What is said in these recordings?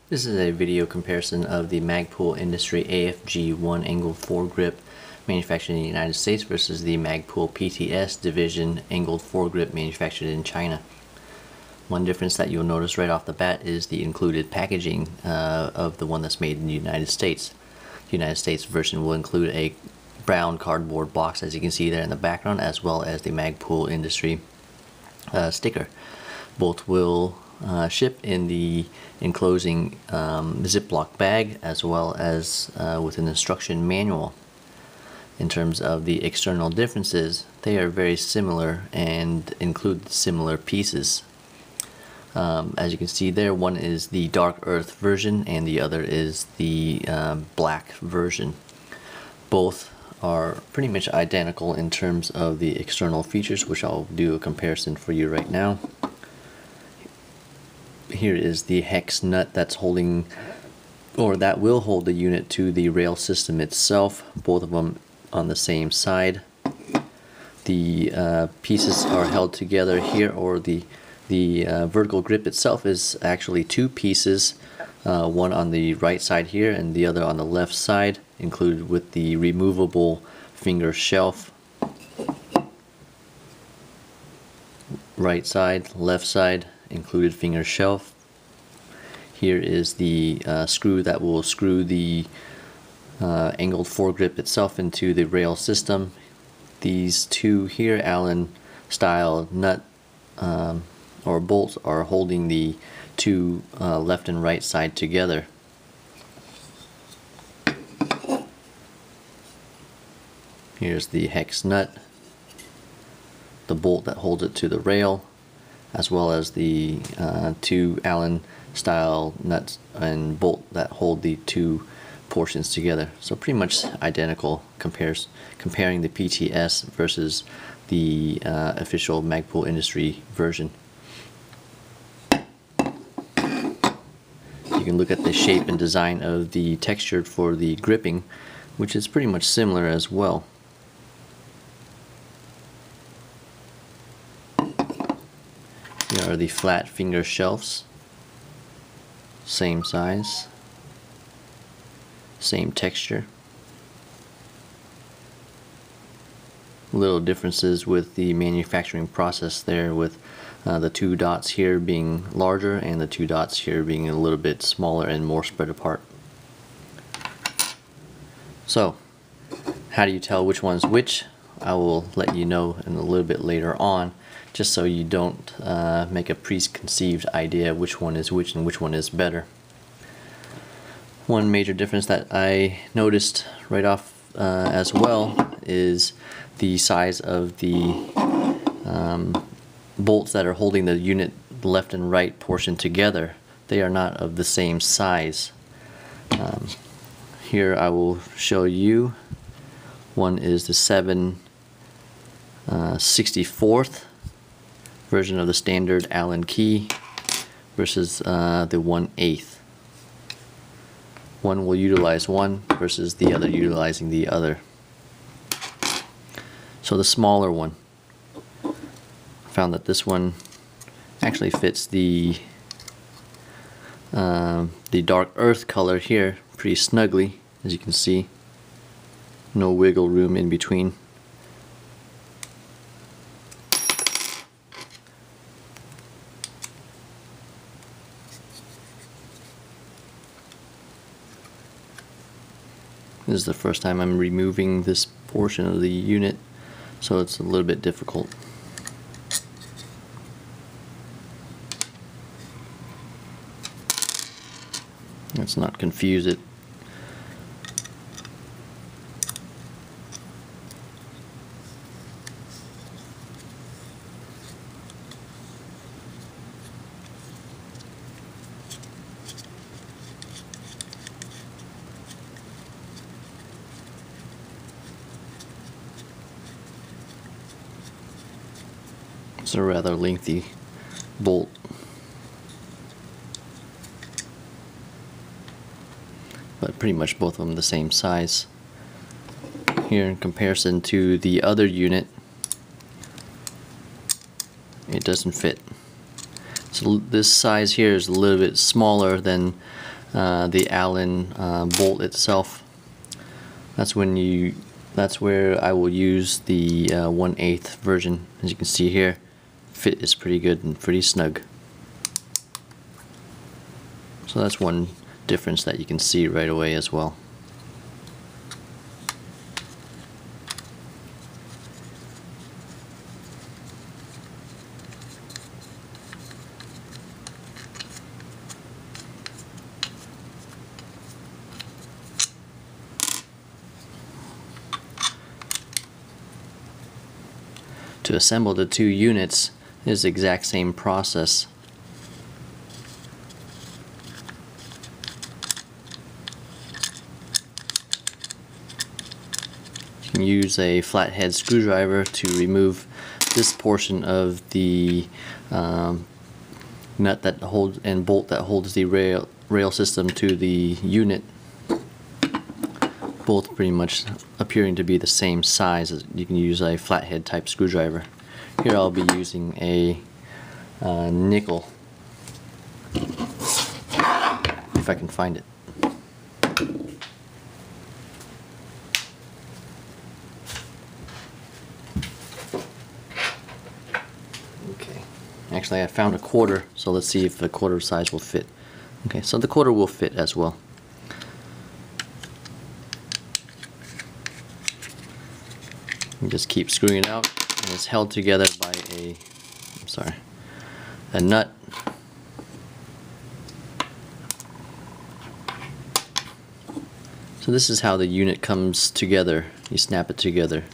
This is a video comparison of the Magpul Industry AFG 1-angled foregrip manufactured in the United States versus the Magpul PTS division angled foregrip manufactured in China. One difference that you'll notice right off the bat is the included packaging of the one that's made in the United States. The United States version will include a brown cardboard box, as you can see there in the background, as well as the Magpul Industry sticker. Both will ship in the enclosing Ziploc bag, as well as with an instruction manual. In terms of the external differences, they are very similar and include similar pieces. As you can see there, one is the dark earth version and the other is the black version. Both are pretty much identical in terms of the external features, which I'll do a comparison for you right now. Here is the hex nut that's holding, or that will hold the unit to the rail system itself, both of them on the same side. The pieces are held together here, or the vertical grip itself is actually two pieces, one on the right side here and the other on the left side, included with the removable finger shelf. Right side, left side, included finger shelf. Here is the screw that will screw the angled foregrip itself into the rail system. These two here, Allen style nut or bolts, are holding the two left and right side together. Here's the hex nut, the bolt that holds it to the rail, as well as the two Allen style nuts and bolt that hold the two portions together. So pretty much identical comparing the PTS versus the official Magpul Industry version. You can look at the shape and design of the texture for the gripping, which is pretty much similar as well. Here are the flat finger shelves, same size, same texture. Little differences with the manufacturing process there, with the two dots here being larger and the two dots here being a little bit smaller and more spread apart. So, how do you tell which one's which? I will let you know in a little bit later on, just so you don't make a preconceived idea which one is which and which one is better. One major difference that I noticed right off as well is the size of the bolts that are holding the unit left and right portion together. They are not of the same size. Here I will show you. One is the 7/64th version of the standard Allen key versus the 1/8. One will utilize one versus the other utilizing the other. So the smaller one, found that this one actually fits the dark earth color here pretty snugly, as you can see. No wiggle room in between. This is the first time I'm removing this portion of the unit, so it's a little bit difficult. Let's not confuse it. It's a rather lengthy bolt. But pretty much both of them the same size. Here in comparison to the other unit, it doesn't fit. So this size here is a little bit smaller than the Allen bolt itself. That's where I will use the 1/8 version. As you can see here, fit is pretty good and pretty snug. So that's one difference that you can see right away as well. To assemble the two units is the exact same process. You can use a flathead screwdriver to remove this portion of the nut that holds and bolt that holds the rail system to the unit. Both pretty much appearing to be the same size. You can use a flathead type screwdriver. Here I'll be using a nickel, if I can find it. Okay, actually I found a quarter, so let's see if the quarter size will fit. Okay, so the quarter will fit as well. You just keep screwing it out, and it's held together by a nut. So this is how the unit comes together. You snap it together.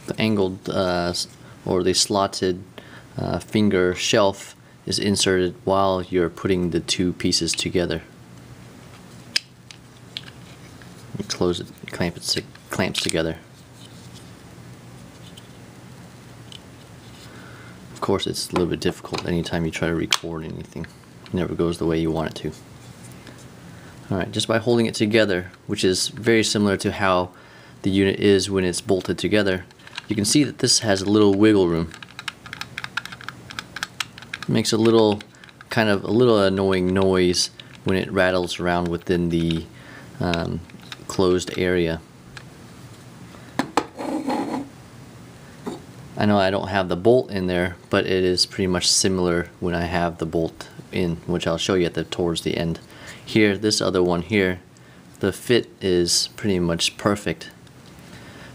The angled or the slotted finger shelf is inserted while you're putting the two pieces together. You close it, clamps together. Of course, it's a little bit difficult anytime you try to record anything. It never goes the way you want it to. Alright, just by holding it together, which is very similar to how the unit is when it's bolted together, you can see that this has a little wiggle room. It makes a little annoying noise when it rattles around within the closed area. I know I don't have the bolt in there, but it is pretty much similar when I have the bolt in, which I'll show you towards the end. Here, this other one here, the fit is pretty much perfect.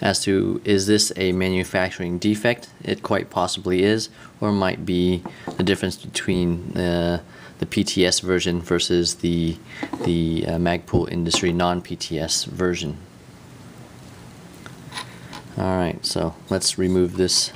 As to, is this a manufacturing defect? It quite possibly is, or might be the difference between the PTS version versus the Magpul industry non-PTS version. Alright, so let's remove this.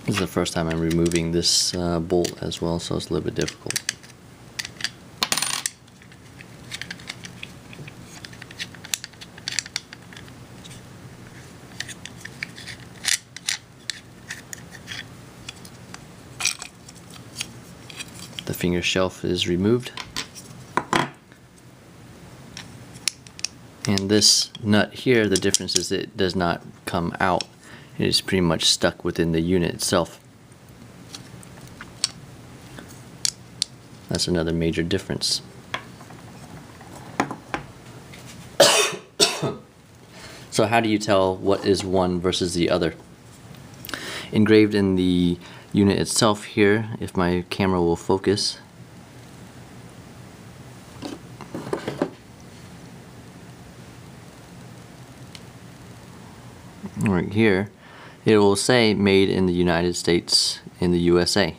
This is the first time I'm removing this bolt as well, so it's a little bit difficult. The finger shelf is removed. And this nut here, the difference is it does not come out. It is pretty much stuck within the unit itself. That's another major difference. So how do you tell what is one versus the other? Engraved in the unit itself here, if my camera will focus, right here, it will say made in the United States in the USA.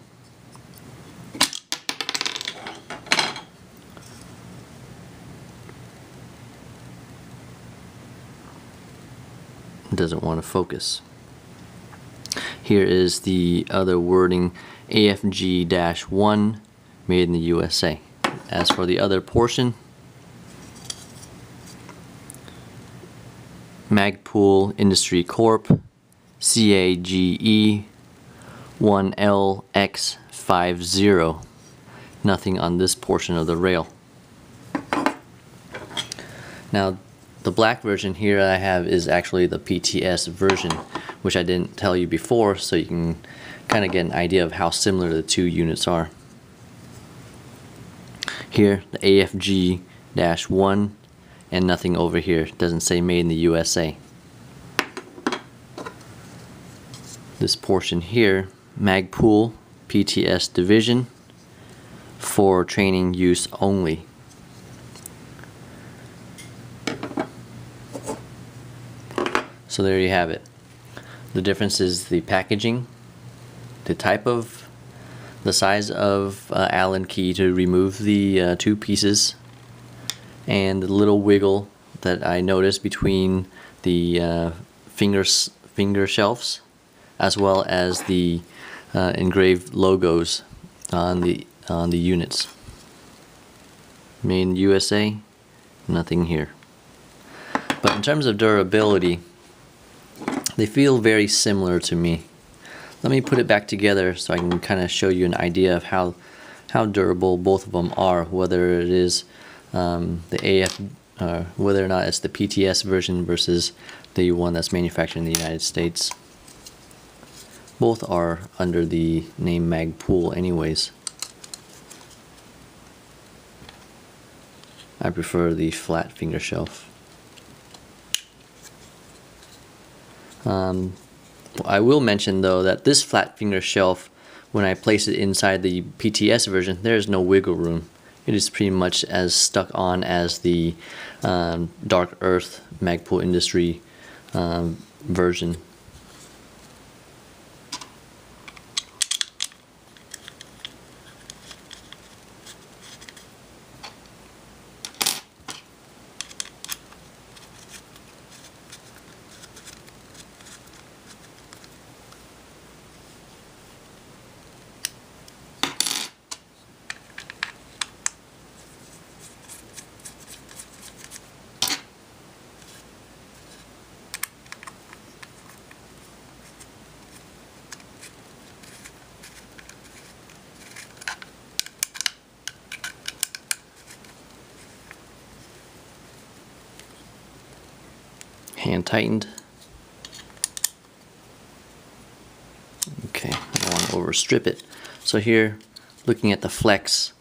It doesn't want to focus. Here is the other wording. AFG-1, made in the USA. As for the other portion, Magpul Industry Corp. CAGE 1LX50. Nothing on this portion of the rail. Now, the black version here I have is actually the PTS version, which I didn't tell you before, so you can kind of get an idea of how similar the two units are. Here, the AFG-1, and nothing over here. It doesn't say made in the USA. This portion here, Magpul PTS division, for training use only. So there you have it. The difference is the packaging, the size of Allen key to remove the two pieces, and the little wiggle that I noticed between the finger shelves, as well as the engraved logos on the units. Made in USA, nothing here. But in terms of durability, they feel very similar to me. Let me put it back together so I can kind of show you an idea of how durable both of them are, whether it is whether or not it's the PTS version versus the one that's manufactured in the United States. Both are under the name Magpul anyways. I prefer the flat finger shelf. I will mention though that this flat finger shelf, when I place it inside the PTS version, there is no wiggle room. It is pretty much as stuck on as the Dark Earth Magpul Industry version. Hand tightened. Okay, I don't want to overstrip it. So here, looking at the flex,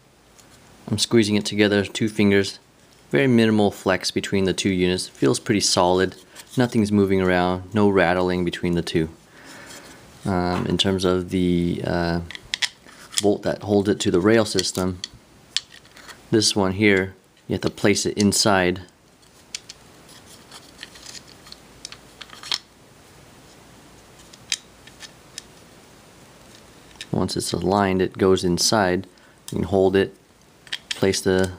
I'm squeezing it together, two fingers. Very minimal flex between the two units. Feels pretty solid. Nothing's moving around. No rattling between the two. In terms of the bolt that holds it to the rail system, this one here, you have to place it inside. Once it's aligned, it goes inside. You can hold it, place the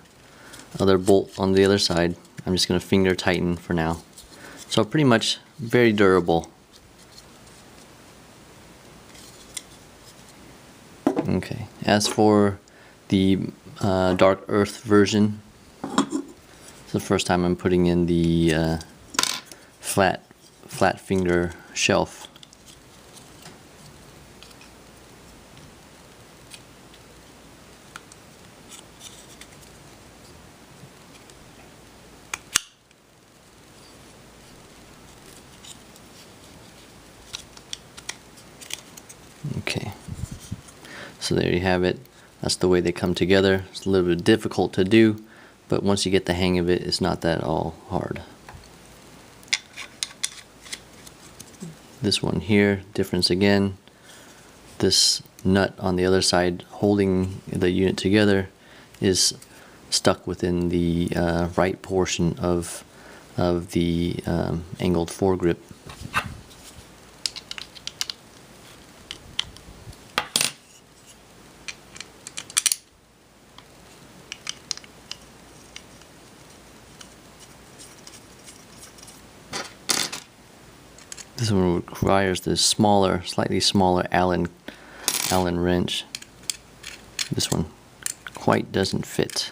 other bolt on the other side. I'm just going to finger tighten for now. So pretty much very durable. Okay, as for the Dark Earth version, it's the first time I'm putting in the flat finger shelf. Okay, so there you have it. That's the way they come together. It's a little bit difficult to do, but once you get the hang of it, it's not that all hard. This one here, difference again. This nut on the other side holding the unit together is stuck within the right portion of the angled foregrip. This one requires the slightly smaller Allen Allen wrench. This one quite doesn't fit.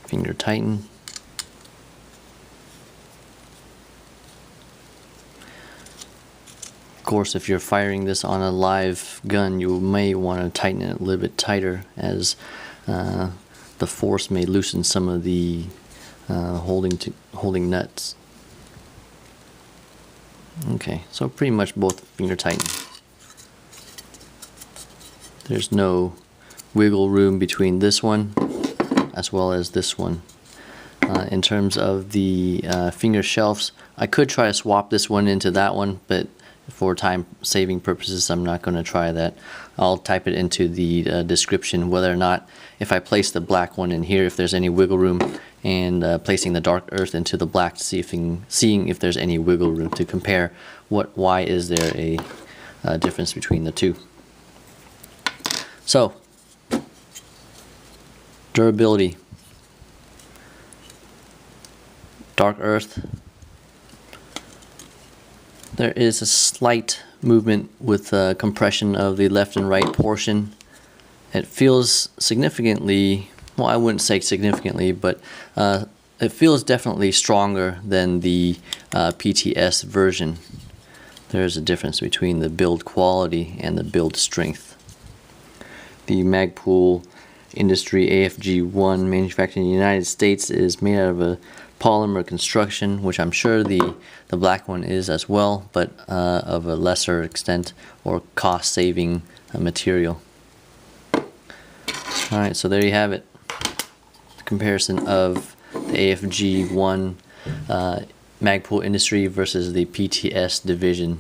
Finger tighten. Of course, if you're firing this on a live gun, you may want to tighten it a little bit tighter, as the force may loosen some of the holding nuts. Okay, so pretty much both finger tighten. There's no wiggle room between this one as well as this one. In terms of the finger shelves, I could try to swap this one into that one, but for time saving purposes I'm not going to try that. I'll type it into the description whether or not, if I place the black one in here, if there's any wiggle room, and placing the dark earth into the black to seeing if there's any wiggle room to compare why is there a difference between the two. So, durability. Dark earth. There is a slight movement with compression of the left and right portion. It feels significantly, well, I wouldn't say significantly, but it feels definitely stronger than the PTS version. There's a difference between the build quality and the build strength. The Magpul Industry AFG1 manufactured in the United States is made out of a polymer construction, which I'm sure the black one is as well, but of a lesser extent or cost saving material. Alright, so there you have it. The comparison of the AFG1 Magpul Industry versus the PTS division.